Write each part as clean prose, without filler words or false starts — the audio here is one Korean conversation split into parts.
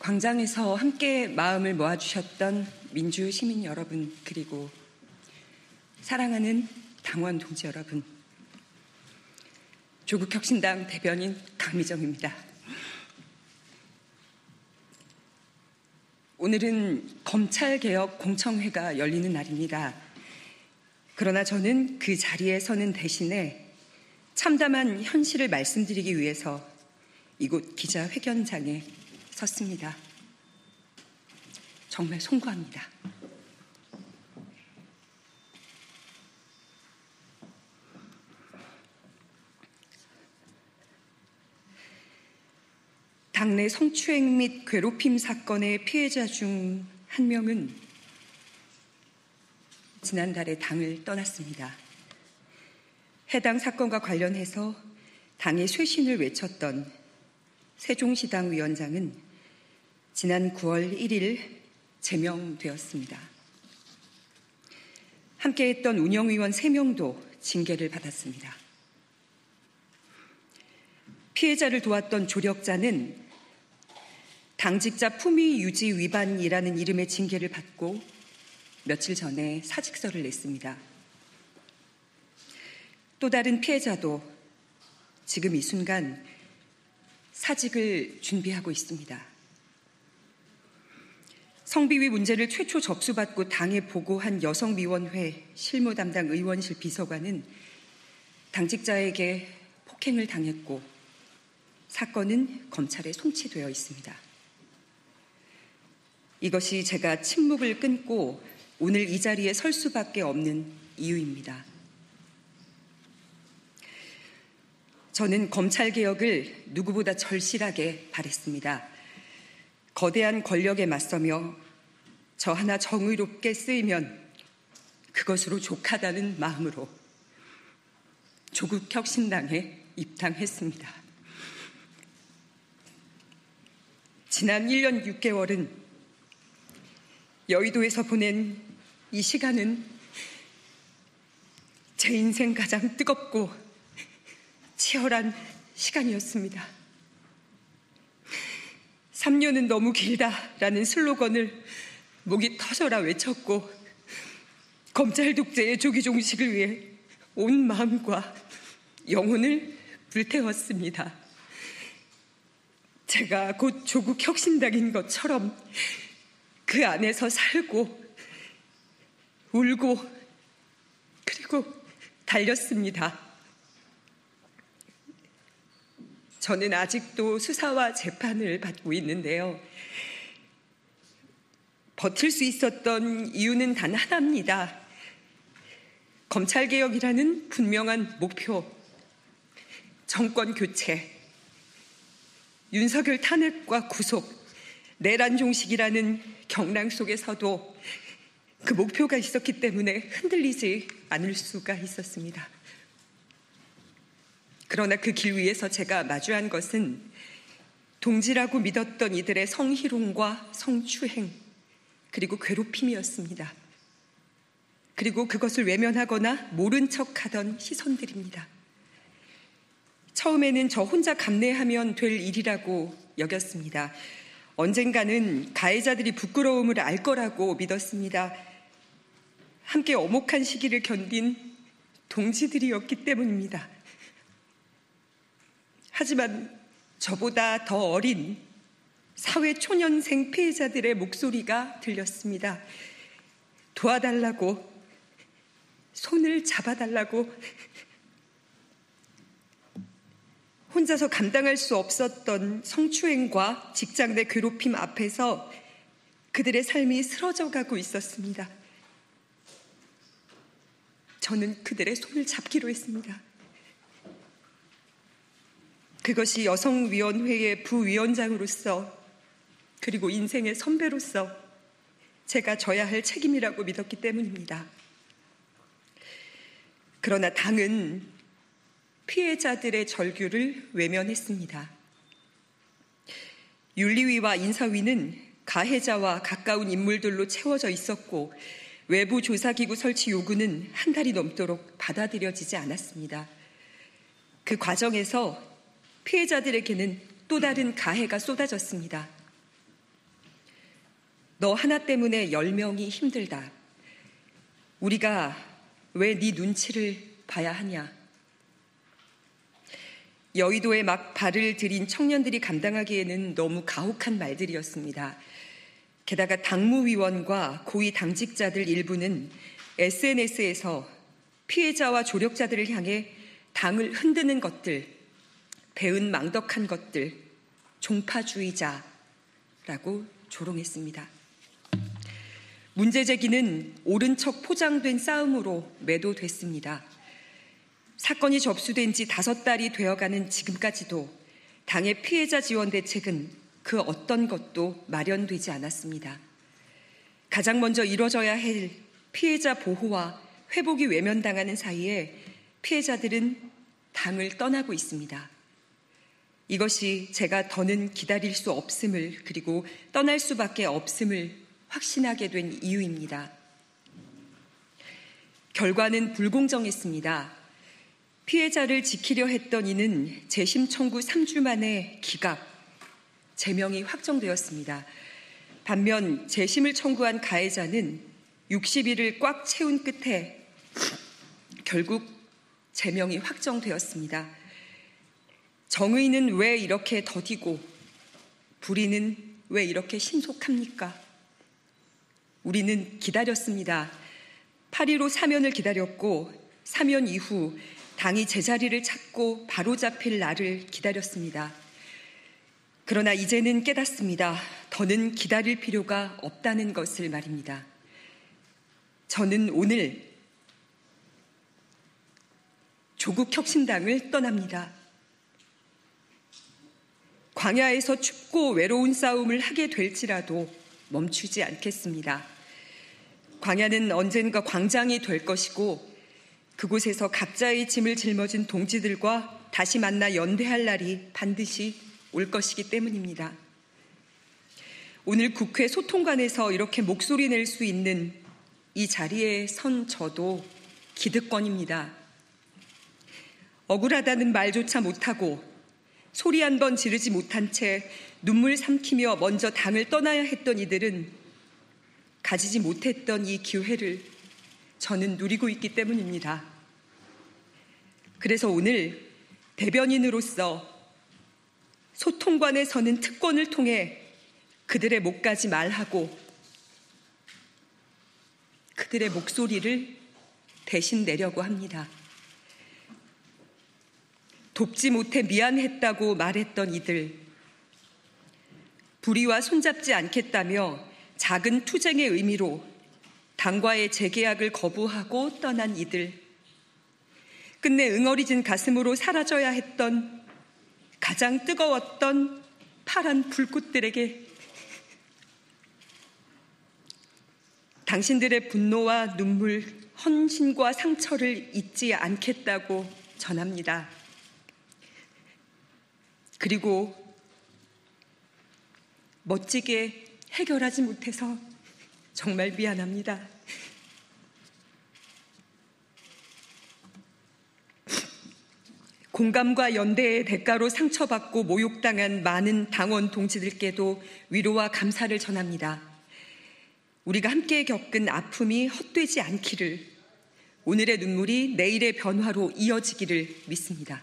광장에서 함께 마음을 모아주셨던 민주 시민 여러분, 그리고 사랑하는 당원 동지 여러분, 조국혁신당 대변인 강미정입니다. 오늘은 검찰개혁 공청회가 열리는 날입니다. 그러나 저는 그 자리에 서는 대신에 참담한 현실을 말씀드리기 위해서 이곳 기자회견장에 섰습니다. 정말 송구합니다. 당내 성추행 및 괴롭힘 사건의 피해자 중 한 명은 지난달에 당을 떠났습니다. 해당 사건과 관련해서 당의 쇄신을 외쳤던 세종시당 위원장은 지난 9월 1일 제명되었습니다. 함께했던 운영위원 3명도 징계를 받았습니다. 피해자를 도왔던 조력자는 당직자 품위 유지 위반이라는 이름의 징계를 받고 며칠 전에 사직서를 냈습니다. 또 다른 피해자도 지금 이 순간 사직을 준비하고 있습니다. 성비위 문제를 최초 접수받고 당에 보고한 여성위원회 실무 담당 의원실 비서관은 당직자에게 폭행을 당했고 사건은 검찰에 송치되어 있습니다. 이것이 제가 침묵을 끊고 오늘 이 자리에 설 수밖에 없는 이유입니다. 저는 검찰개혁을 누구보다 절실하게 바랬습니다. 거대한 권력에 맞서며 저 하나 정의롭게 쓰이면 그것으로 족하다는 마음으로 조국혁신당에 입당했습니다. 지난 1년 6개월은 여의도에서 보낸 이 시간은 제 인생 가장 뜨겁고 치열한 시간이었습니다. 3년은 너무 길다라는 슬로건을 목이 터져라 외쳤고 검찰 독재의 조기 종식을 위해 온 마음과 영혼을 불태웠습니다. 제가 곧 조국혁신당인 것처럼 그 안에서 살고 울고 그리고 달렸습니다. 저는 아직도 수사와 재판을 받고 있는데요. 버틸 수 있었던 이유는 단 하나입니다. 검찰개혁이라는 분명한 목표, 정권 교체, 윤석열 탄핵과 구속, 내란 종식이라는 경랑 속에서도 그 목표가 있었기 때문에 흔들리지 않을 수가 있었습니다. 그러나 그 길 위에서 제가 마주한 것은 동지라고 믿었던 이들의 성희롱과 성추행, 그리고 괴롭힘이었습니다. 그리고 그것을 외면하거나 모른 척하던 시선들입니다. 처음에는 저 혼자 감내하면 될 일이라고 여겼습니다. 언젠가는 가해자들이 부끄러움을 알 거라고 믿었습니다. 함께 엄혹한 시기를 견딘 동지들이었기 때문입니다. 하지만 저보다 더 어린 사회 초년생 피해자들의 목소리가 들렸습니다. 도와달라고, 손을 잡아달라고, 혼자서 감당할 수 없었던 성추행과 직장 내 괴롭힘 앞에서 그들의 삶이 쓰러져가고 있었습니다. 저는 그들의 손을 잡기로 했습니다. 그것이 여성위원회의 부위원장으로서 그리고 인생의 선배로서 제가 져야 할 책임이라고 믿었기 때문입니다. 그러나 당은 피해자들의 절규를 외면했습니다. 윤리위와 인사위는 가해자와 가까운 인물들로 채워져 있었고 외부 조사기구 설치 요구는 한 달이 넘도록 받아들여지지 않았습니다. 그 과정에서 피해자들에게는 또 다른 가해가 쏟아졌습니다. 너 하나 때문에 10명이 힘들다. 우리가 왜 네 눈치를 봐야 하냐. 여의도에 막 발을 들인 청년들이 감당하기에는 너무 가혹한 말들이었습니다. 게다가 당무위원과 고위 당직자들 일부는 SNS에서 피해자와 조력자들을 향해 당을 흔드는 것들, 배은망덕한 것들, 종파주의자라고 조롱했습니다. 문제 제기는 옳은 척 포장된 싸움으로 매도됐습니다. 사건이 접수된 지 5달이 되어가는 지금까지도 당의 피해자 지원 대책은 그 어떤 것도 마련되지 않았습니다. 가장 먼저 이뤄져야 할 피해자 보호와 회복이 외면당하는 사이에 피해자들은 당을 떠나고 있습니다. 이것이 제가 더는 기다릴 수 없음을, 그리고 떠날 수밖에 없음을 확신하게 된 이유입니다. 결과는 불공정했습니다. 피해자를 지키려 했던 이는 재심 청구 3주 만에 기각, 제명이 확정되었습니다. 반면 재심을 청구한 가해자는 60일을 꽉 채운 끝에 결국 제명이 확정되었습니다. 정의는 왜 이렇게 더디고 불의는 왜 이렇게 신속합니까? 우리는 기다렸습니다. 8.15 사면을 기다렸고 사면 이후 당이 제자리를 찾고 바로잡힐 날을 기다렸습니다. 그러나 이제는 깨닫습니다. 더는 기다릴 필요가 없다는 것을 말입니다. 저는 오늘 조국혁신당을 떠납니다. 광야에서 춥고 외로운 싸움을 하게 될지라도 멈추지 않겠습니다. 광야는 언젠가 광장이 될 것이고 그곳에서 각자의 짐을 짊어진 동지들과 다시 만나 연대할 날이 반드시 올 것이기 때문입니다. 오늘 국회 소통관에서 이렇게 목소리 낼 수 있는 이 자리에 선 저도 기득권입니다. 억울하다는 말조차 못하고 소리 한 번 지르지 못한 채 눈물 삼키며 먼저 당을 떠나야 했던 이들은 가지지 못했던 이 기회를 저는 누리고 있기 때문입니다. 그래서 오늘 대변인으로서 소통관에 서는 특권을 통해 그들의 목까지 말하고 그들의 목소리를 대신 내려고 합니다. 돕지 못해 미안했다고 말했던 이들, 불의와 손잡지 않겠다며 작은 투쟁의 의미로 당과의 재계약을 거부하고 떠난 이들, 끝내 응어리진 가슴으로 사라져야 했던 가장 뜨거웠던 파란 불꽃들에게 당신들의 분노와 눈물, 헌신과 상처를 잊지 않겠다고 전합니다. 그리고 멋지게 해결하지 못해서 정말 미안합니다. 공감과 연대의 대가로 상처받고 모욕당한 많은 당원 동지들께도 위로와 감사를 전합니다. 우리가 함께 겪은 아픔이 헛되지 않기를, 오늘의 눈물이 내일의 변화로 이어지기를 믿습니다.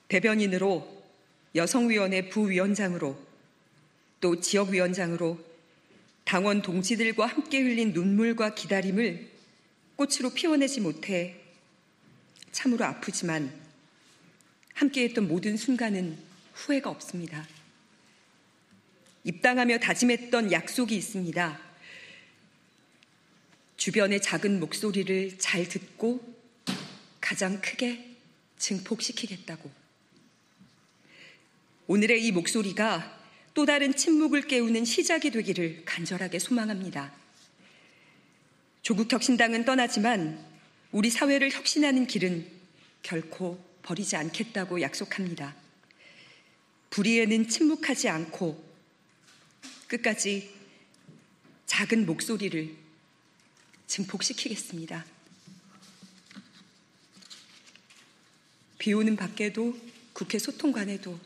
대변인으로, 여성위원회 부위원장으로, 또 지역위원장으로 당원 동지들과 함께 흘린 눈물과 기다림을 꽃으로 피워내지 못해 참으로 아프지만 함께했던 모든 순간은 후회가 없습니다. 입당하며 다짐했던 약속이 있습니다. 주변의 작은 목소리를 잘 듣고 가장 크게 증폭시키겠다고. 오늘의 이 목소리가 또 다른 침묵을 깨우는 시작이 되기를 간절하게 소망합니다. 조국혁신당은 떠나지만 우리 사회를 혁신하는 길은 결코 버리지 않겠다고 약속합니다. 불의에는 침묵하지 않고 끝까지 작은 목소리를 증폭시키겠습니다. 비 오는 밖에도, 국회 소통관에도,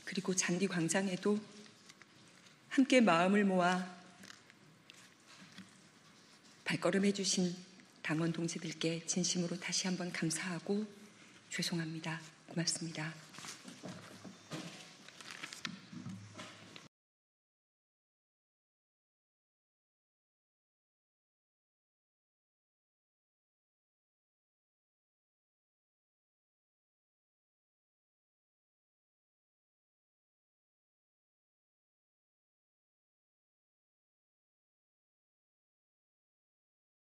그리고 잔디광장에도 함께 마음을 모아 발걸음해 주신 당원 동지들께 진심으로 다시 한번 감사하고 죄송합니다. 고맙습니다.